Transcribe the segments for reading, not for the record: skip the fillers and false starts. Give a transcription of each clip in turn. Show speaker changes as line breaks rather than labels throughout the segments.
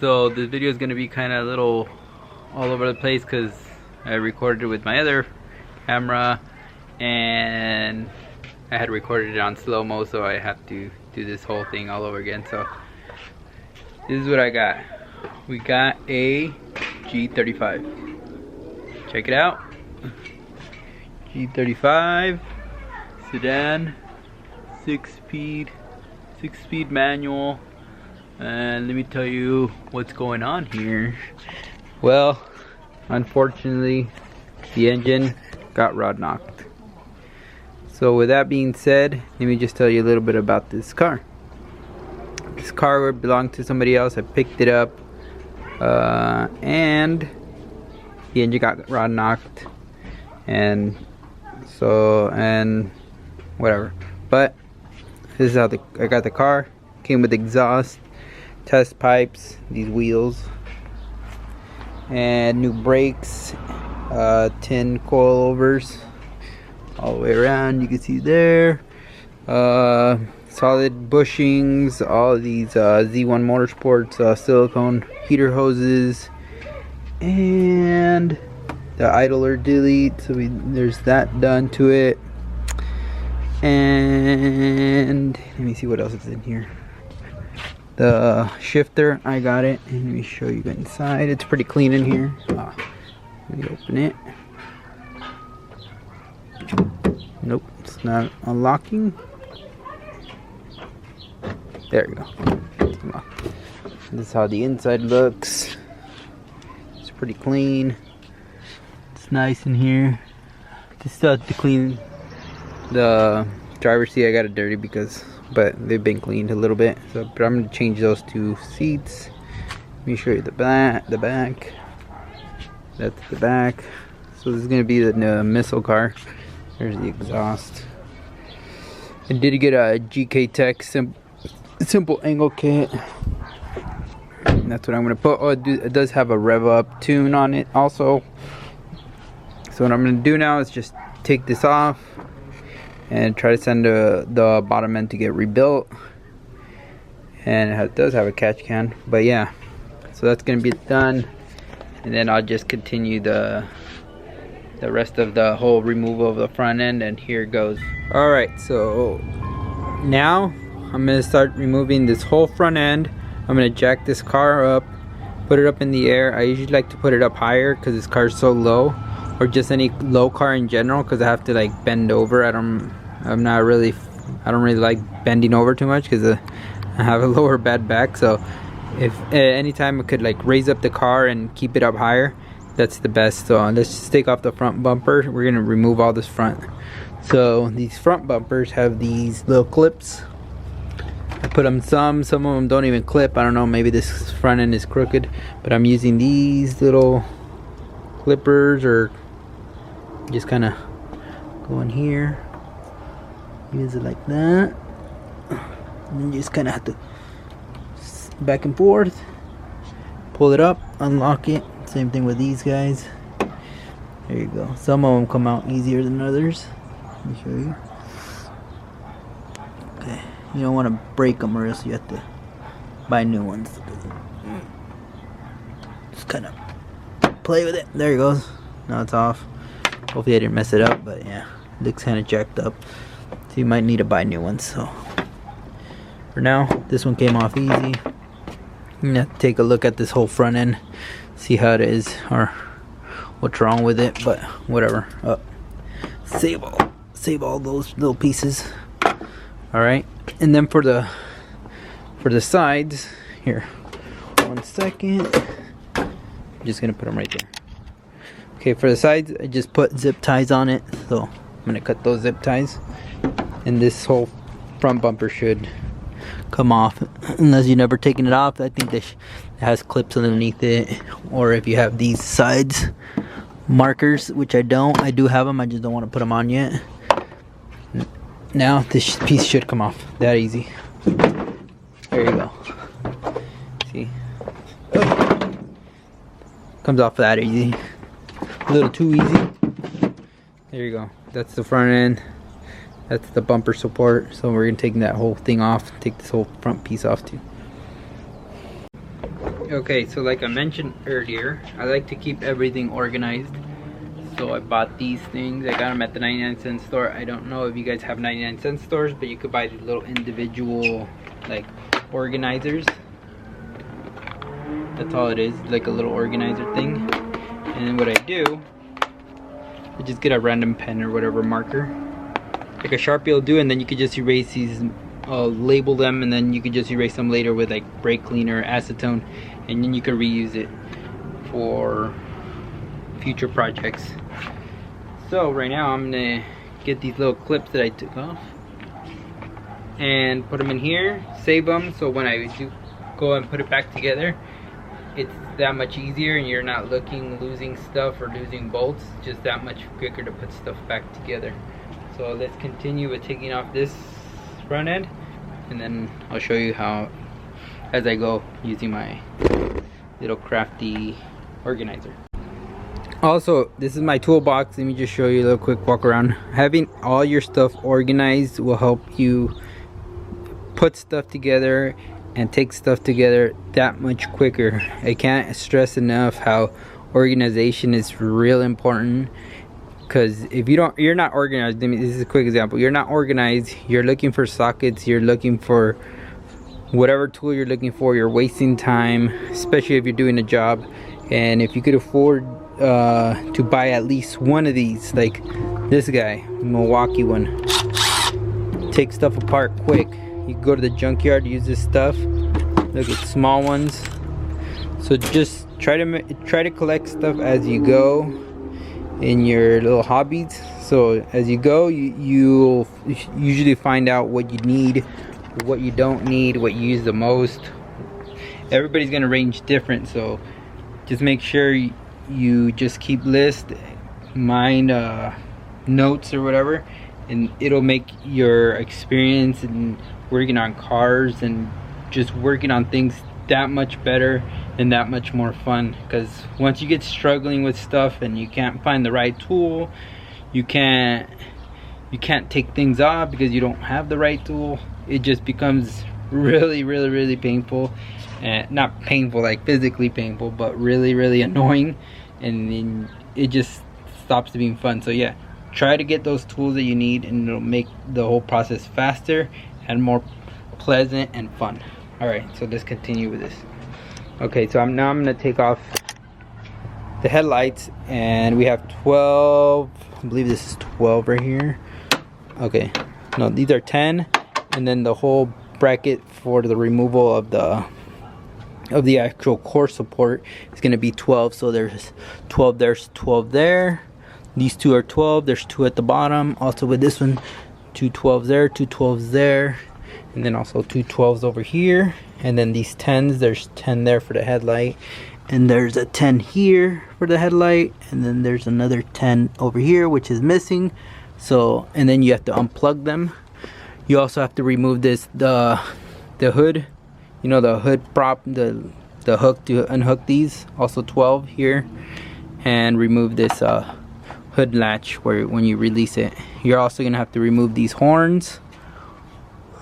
So this video is gonna be kind of a little all over the place because I recorded it with my other camera and I had recorded it on slow-mo, so I have to do this whole thing all over again. So this is what I got. We got a G35. Check it out. G35 sedan, 6-speed manual. And let me tell you what's going on here. Well, unfortunately, the engine got rod knocked. So with that being said, let me just tell you a little bit about this car. This car belonged to somebody else. I picked it up, and the engine got rod knocked, and whatever. But this is how I got the car. Came with exhaust, test pipes, these wheels, and new brakes, 10 coilovers all the way around. You can see there, solid bushings, all of these Z1 Motorsports silicone heater hoses, and the idler delete. So there's that done to it. And let me see what else is in here. The shifter, I got it, and let me show you inside. It's pretty clean in here. Let me open it. Nope, it's not unlocking. There we go. It's unlocked. This is how the inside looks. It's pretty clean. It's nice in here. Just still have to clean the driver's seat. I got it dirty but they've been cleaned a little bit. So, but I'm gonna change those two seats. Let me show you the back. That's the back. So this is gonna be the missile car. There's the exhaust. I did get a GK Tech simple angle kit. And that's what I'm gonna put. Oh, it does have a rev up tune on it also. So what I'm gonna do now is just take this off and try to send the bottom end to get rebuilt. And it does have a catch can, but yeah. So that's gonna be done, and then I'll just continue the rest of the whole removal of the front end, and here it goes. All right, so now I'm gonna start removing this whole front end. I'm gonna jack this car up, put it up in the air. I usually like to put it up higher because this car is so low, or just any low car in general, because I have to like bend over. I don't really like bending over too much because I have a lower bad back. So if anytime I could like raise up the car and keep it up higher, that's the best. So let's just take off the front bumper. We're gonna remove all this front. So these front bumpers have these little clips. I put them, some of them don't even clip. I don't know, maybe this front end is crooked, but I'm using these little clippers, or just kind of go in here, use it like that, and you just kind of have to back and forth, pull it up, unlock it. Same thing with these guys. There you go. Some of them come out easier than others. Let me show you. Okay, you don't want to break them, or else you have to buy new ones. Just kind of play with it. There it goes. Now it's off. Hopefully I didn't mess it up, but yeah, it looks kind of jacked up. So you might need to buy new ones. So for now, this one came off easy. I'm gonna take a look at this whole front end, see how it is or what's wrong with it, but whatever. Save all those little pieces. All right, and then for the sides here, 1 second. I'm just gonna put them right there. Okay, for the sides, I just put zip ties on it, so I'm gonna cut those zip ties, and this whole front bumper should come off, unless you've never taken it off. I think it has clips underneath it, or if you have these sides markers, which I don't. I do have them, I just don't want to put them on yet. Now this piece should come off that easy. There you go. See, comes off that easy. A little too easy. There you go. That's the front end. That's the bumper support. So we're gonna take that whole thing off. Take this whole front piece off too. Okay, so like I mentioned earlier, I like to keep everything organized. So I bought these things. I got them at the 99-cent store. I don't know if you guys have 99-cent stores, but you could buy these little individual like organizers. That's all it is, like a little organizer thing. And then what I do, I just get a random pen or whatever marker, like a Sharpie will do, and then you could just erase these, label them, and then you could just erase them later with like brake cleaner, acetone, and then you could reuse it for future projects. So right now I'm gonna get these little clips that I took off and put them in here, save them, so when I do go and put it back together, it's that much easier and you're not losing stuff or losing bolts. Just that much quicker to put stuff back together. So let's continue with taking off this front end, and then I'll show you how as I go using my little crafty organizer. Also, this is my toolbox. Let me just show you a little quick walk around. Having all your stuff organized will help you put stuff together and take stuff together that much quicker. I can't stress enough how organization is real important, because if you're not organized. I mean, this is a quick example. You're not organized, you're looking for sockets, you're looking for whatever tool you're looking for, you're wasting time, especially if you're doing a job. And if you could afford to buy at least one of these, like this guy, Milwaukee one, take stuff apart quick. You can go to the junkyard, use this stuff. Look at small ones. So just try to collect stuff as you go in your little hobbies. So as you go, you'll usually find out what you need, what you don't need, what you use the most. Everybody's gonna range different, so just make sure you just keep lists, mind notes or whatever, and it'll make your experience in working on cars and just working on things that much better and that much more fun. Because once you get struggling with stuff and you can't find the right tool, you can't take things off because you don't have the right tool, it just becomes really painful. And not painful like physically painful, but really annoying, and then it just stops being fun. So yeah, try to get those tools that you need, and it'll make the whole process faster and more pleasant and fun. All right, so let's continue with this. Okay, so I'm gonna take off the headlights, and we have 12, I believe this is 12 right here. Okay, no, these are 10, and then the whole bracket for the removal of the actual core support is going to be 12. So there's 12, there's 12 there, these two are 12, there's 2 at the bottom. Also with this one, 2 12s there, 2 12s there, and then also 2 12s over here. And then these 10s, there's 10 there for the headlight, and there's a 10 here for the headlight, and then there's another 10 over here which is missing. So, and then you have to unplug them. You also have to remove this, the hood, you know, the hood prop, the hook to unhook these, also 12 here, and remove this hood latch where when you release it. You're also gonna have to remove these horns.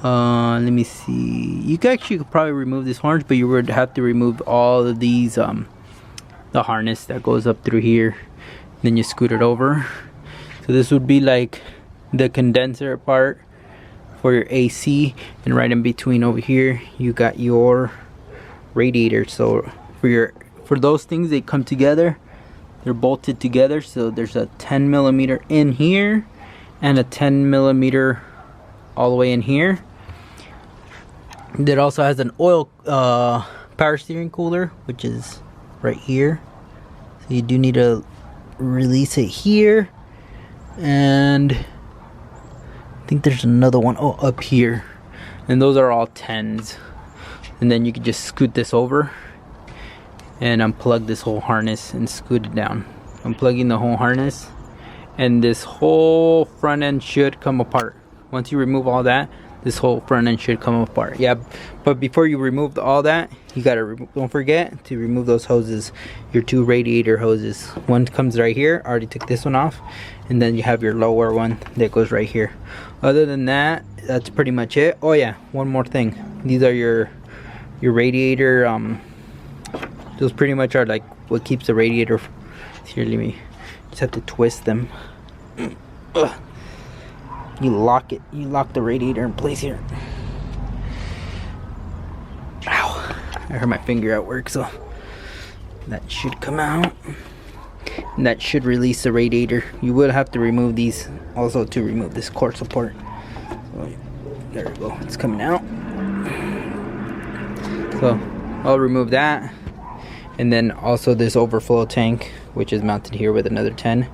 Let me see, you could probably remove these horns, but you would have to remove all of these, the harness that goes up through here, then you scoot it over. So this would be like the condenser part for your AC, and right in between over here you got your radiator. So for those things, they come together, they're bolted together. So there's a 10 millimeter in here and a 10 millimeter all the way in here. That also has an oil power steering cooler, which is right here. So you do need to release it here, and I think there's another one up here, and those are all 10s. And then you can just scoot this over and unplug this whole harness and scoot it down. Unplugging the whole harness, and this whole front end should come apart. Once you remove all that, this whole front end should come apart. Yeah, but before you remove all that, you gotta don't forget to remove those hoses, your 2 radiator hoses. One comes right here, I already took this one off, and then you have your lower one that goes right here. Other than that, that's pretty much it. Oh yeah, one more thing, these are your radiator Those pretty much are like what keeps the radiator. Here, let me just have to twist them. Ugh. You lock it. You lock the radiator in place here. Ow! I hurt my finger at work, so that should come out. And that should release the radiator. You will have to remove these also to remove this core support. So, there we go. It's coming out. So I'll remove that. And then also this overflow tank, which is mounted here with another 10.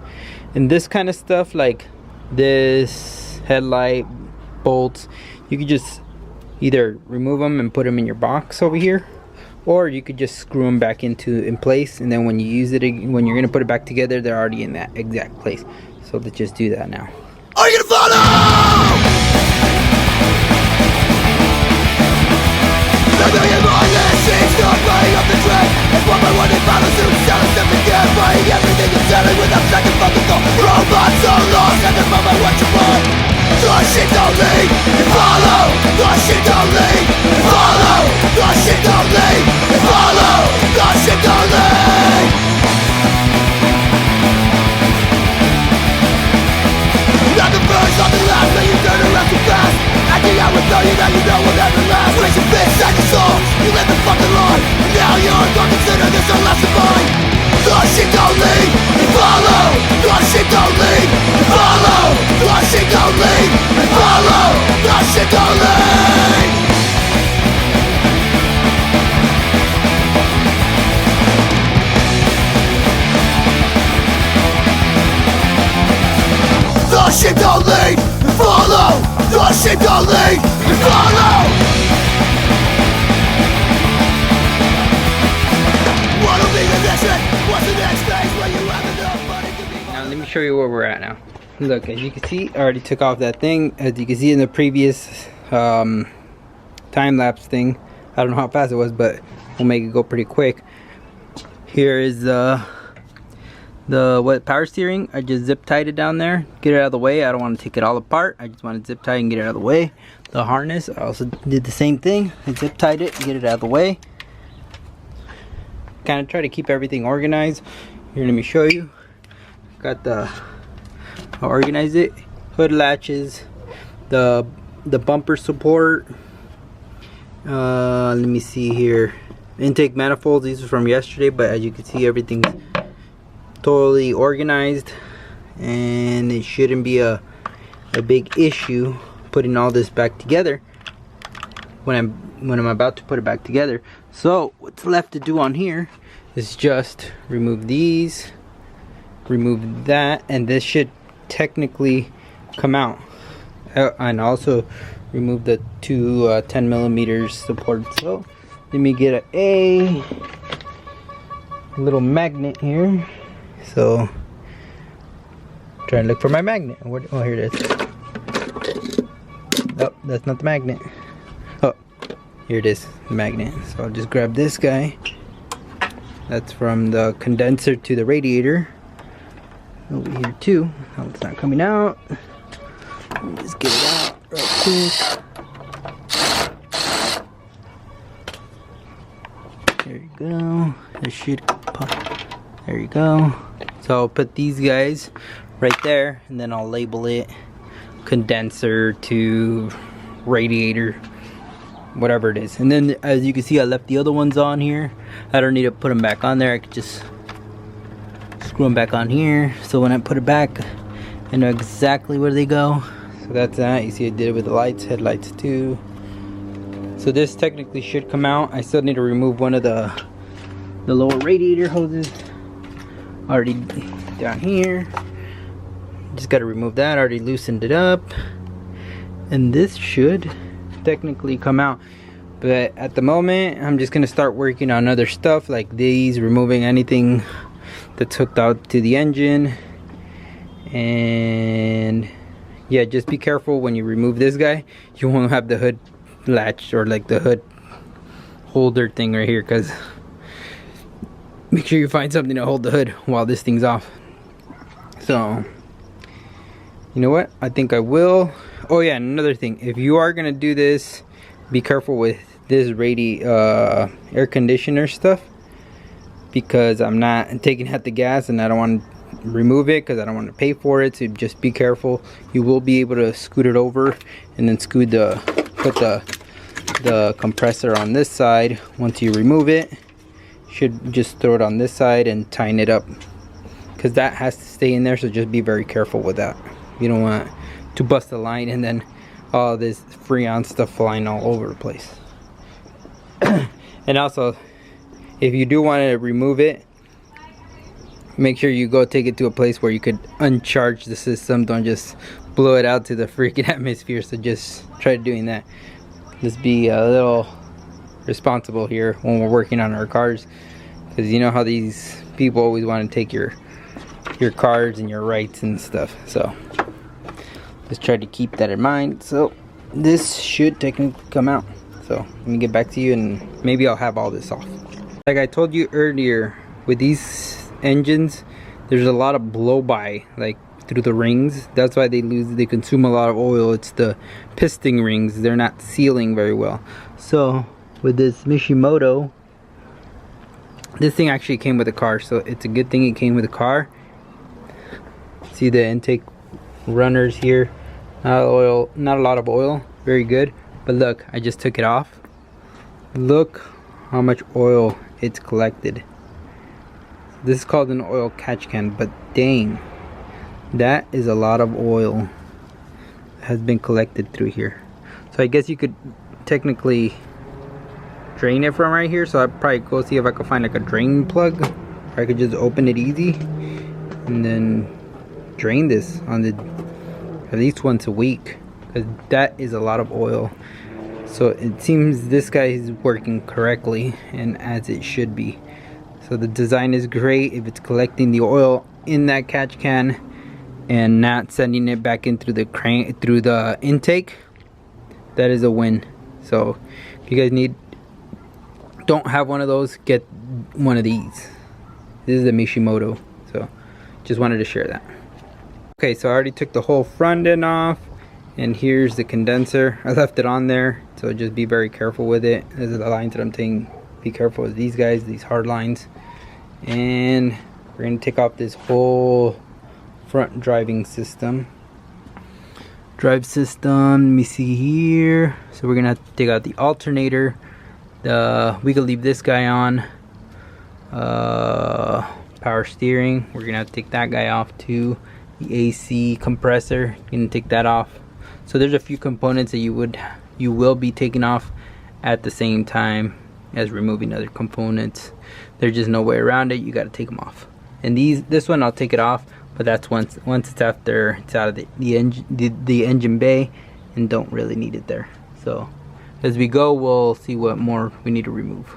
And this kind of stuff, like this headlight bolts, you could just either remove them and put them in your box over here, or you could just screw them back in place, and then when you use it, when you're gonna put it back together, they're already in that exact place. So let's just do that now.
Are you gonna follow? The million mindless sheets start flying up the track. As one by one they follow suit, selling them again, buying everything and selling without second fucking thought. Robots so lost at the moment what you want. The shit don't lead, you follow. The shit don't lead, you follow. The shit don't lead, you follow. The shit don't lead. Not the first, not the last, but you turn around too fast. Acting out with you that you know will never last. Raise your fist at your soul, you live the fucking lie. Now you're gonna consider this your last goodbye. The shit don't lead, you follow. The shit don't lead, you follow. The shit don't lead, you follow. The shit don't lead. The shit don't lead, you follow. The shit don't lead, you follow. What'll be the next one? What's the next phase where you have enough money to be?
Now let me show you where we're at now. Look, as you can see, I already took off that thing. As you can see in the previous time-lapse thing, I don't know how fast it was, but we'll make it go pretty quick. Here is the power steering. I just zip tied it down there, get it out of the way. I don't want to take it all apart. I just want to zip tie and get it out of the way. The harness, I also did the same thing. I zip tied it, get it out of the way. Kind of try to keep everything organized. Here, let me show you. Got the, I'll organize it. Hood latches, the bumper support. Let me see here. Intake manifolds. These are from yesterday, but as you can see, everything's totally organized, and it shouldn't be a big issue putting all this back together when I'm about to put it back together. So what's left to do on here is just remove these, remove that, and this should technically come out, and also remove the two 10mm supports. So let me get a little magnet here. So try and look for my magnet. Oh, here it is. Oh, that's not the magnet. Oh, here it is, the magnet. So I'll just grab this guy. That's from the condenser to the radiator. Over here too. Oh, it's not coming out. Let me just get it out real quick. There you go. It should pop. There you go. So I'll put these guys right there, and then I'll label it condenser to radiator, whatever it is. And then as you can see, I left the other ones on here. I don't need to put them back on there. I could just screw them back on here. So when I put it back, I know exactly where they go. So that's that. You see I did it with the lights, headlights too. So this technically should come out. I still need to remove one of the lower radiator hoses. Already down here. Just got to remove that. Already loosened it up, and this should technically come out. But at the moment, I'm just gonna start working on other stuff like these, removing anything that's hooked out to the engine. And yeah, just be careful when you remove this guy. You won't have the hood latch or like the hood holder thing right here, because make sure you find something to hold the hood while this thing's off. So you know what, I think I will. Oh yeah, another thing, if you are gonna do this, be careful with this air conditioner stuff. because I'm not taking out the gas and I don't want to remove it because I don't want to pay for it. So just be careful. You will be able to scoot it over and then put the compressor on this side. Once you remove it, you should just throw it on this side and tighten it up, because that has to stay in there. So just be very careful with that. You don't want to bust the line and then all this Freon stuff flying all over the place. And also, if you do want to remove it, make sure you go take it to a place where you could uncharge the system. Don't just blow it out to the freaking atmosphere. So just try doing that. Just be a little responsible here when we're working on our cars, because you know how these people always want to take your cars and your rights and stuff. So just try to keep that in mind. So this should technically come out. So let me get back to you and maybe I'll have all this off. Like I told you earlier, with these engines, there's a lot of blow by, like through the rings. That's why they consume a lot of oil. It's the piston rings, they're not sealing very well. So with this Mishimoto, this thing actually came with a car, so it's a good thing it came with a car. See the intake runners here, not a lot of oil, very good. But look, I just took it off. Look how much oil it's collected. This is called an oil catch can, but dang, that is a lot of oil that has been collected through here. So I guess you could technically drain it from right here. So I'd probably go see if I could find like a drain plug, or I could just open it easy and then drain this on at least once a week, because that is a lot of oil. So it seems this guy is working correctly and as it should be. So the design is great. If it's collecting the oil in that catch can and not sending it back in through the intake, that is a win. So if you guys don't have one of those, get one of these. This is the Mishimoto. So just wanted to share that. Okay, so I already took the whole front end off, and here's the condenser. I left it on there, so just be very careful with it. These are the lines that I'm taking. Be careful with these guys, these hard lines. And we're gonna take off this whole front driving system. Drive system, let me see here. So we're gonna have to take out the alternator. We could leave this guy on. Power steering, we're gonna have to take that guy off too. The AC compressor, you're gonna take that off. So there's a few components that you will be taking off at the same time as removing other components. There's just no way around it. You got to take them off. And this one I'll take it off, but that's once it's out of the engine bay and don't really need it there. So as we go, we'll see what more we need to remove.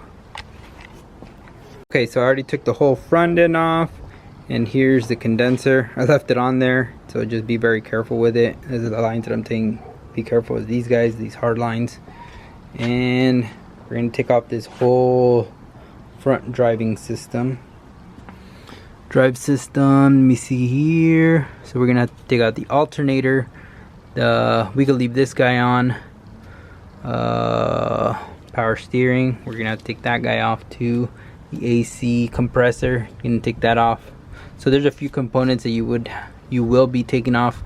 Okay, so I already took the whole front end off, and here's the condenser. I left it on there, so just be very careful with it. These are the lines that I'm taking. Be careful with these guys, these hard lines. And we're gonna take off this whole front driving system. Drive system, let me see here. So we're gonna have to take out the alternator. We could leave this guy on. Power steering, we're gonna have to take that guy off too. The AC compressor, you're gonna take that off. So there's a few components that you will be taking off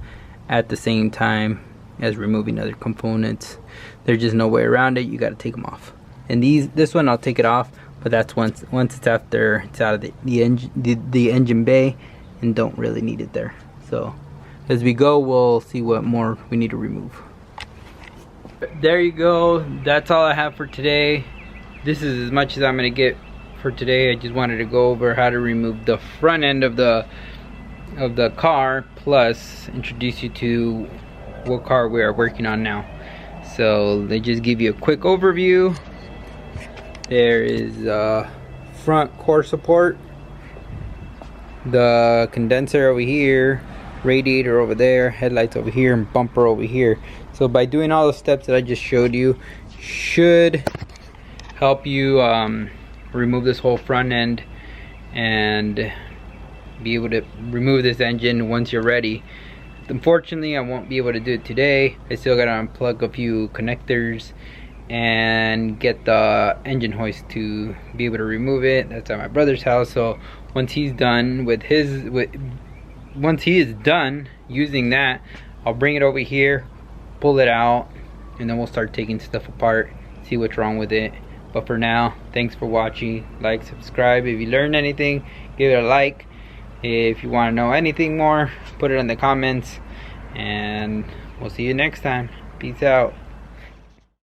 at the same time as removing other components. There's just no way around it. You got to take them off. And this one I'll take it off, but that's once it's out of the engine bay and don't really need it there. So as we go, we'll see what more we need to remove. There you go. That's all I have for today. This is as much as I'm gonna get for today. I just wanted to go over how to remove the front end of the car, plus introduce you to what car we are working on now. So they just give you a quick overview. There is front core support, the condenser over here, radiator over there, headlights over here, and bumper over here. So by doing all the steps that I just showed you, should help you remove this whole front end and be able to remove this engine once you're ready. Unfortunately, I won't be able to do it today. I still gotta unplug a few connectors and get the engine hoist to be able to remove it. That's at my brother's house. So once he's done with his, once he is done using that, I'll bring it over here, pull it out, and then we'll start taking stuff apart, see what's wrong with it. But for now, thanks for watching. Like, subscribe. If you learned anything, give it a like. If you want to know anything more, put it in the comments, and we'll see you next time. Peace out.